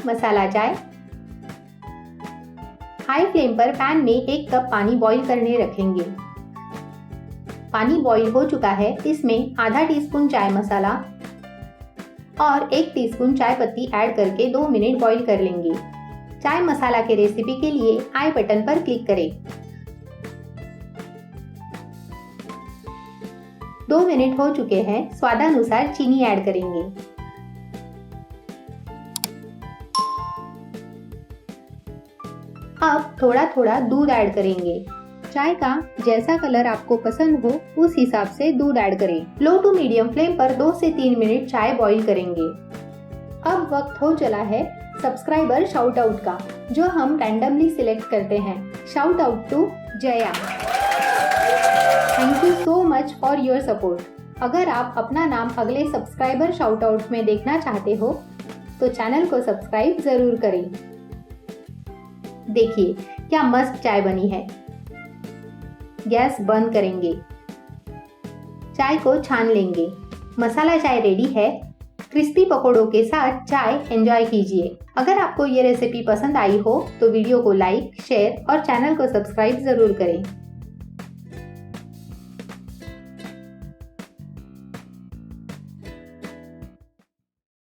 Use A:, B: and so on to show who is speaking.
A: मसाला चाय। High flame पर pan में 1 कप पानी बॉईल करने रखेंगे। पानी बॉईल हो चुका है, इसमें आधा टीस्पून चाय मसाला और 1 टीस्पून चाय पत्ती ऐड करके 2 मिनट बॉईल कर लेंगे। चाय मसाला के रेसिपी के लिए आई बटन पर क्लिक करें। 2 मिनट हो चुके हैं, स्वादानुसार चीनी ऐड करेंगे। अब थोड़ा थोड़ा दूध ऐड करेंगे। चाय का जैसा कलर आपको पसंद हो उस हिसाब से दूध ऐड करें। लो टू मीडियम फ्लेम पर 2 से 3 मिनट चाय बॉईल करेंगे। अब वक्त हो चला है सब्सक्राइबर शाउट आउट का, जो हम रैंडमली सिलेक्ट करते हैं। Shout out to Jaya. Thank you so much for your support. अगर आप अपना नाम अगले सब्सक्राइबर शाउट आउट में देखना चाहते हो तो चैनल को सब्सक्राइब जरूर करें। देखिए क्या मस्त चाय बनी है। गैस बंद करेंगे। चाय को छान लेंगे। मसाला चाय रेडी है। क्रिस्पी पकौड़ों के साथ चाय एंजॉय कीजिए। अगर आपको ये रेसिपी पसंद आई हो तो वीडियो को लाइक, शेयर और चैनल को सब्सक्राइब जरूर करें।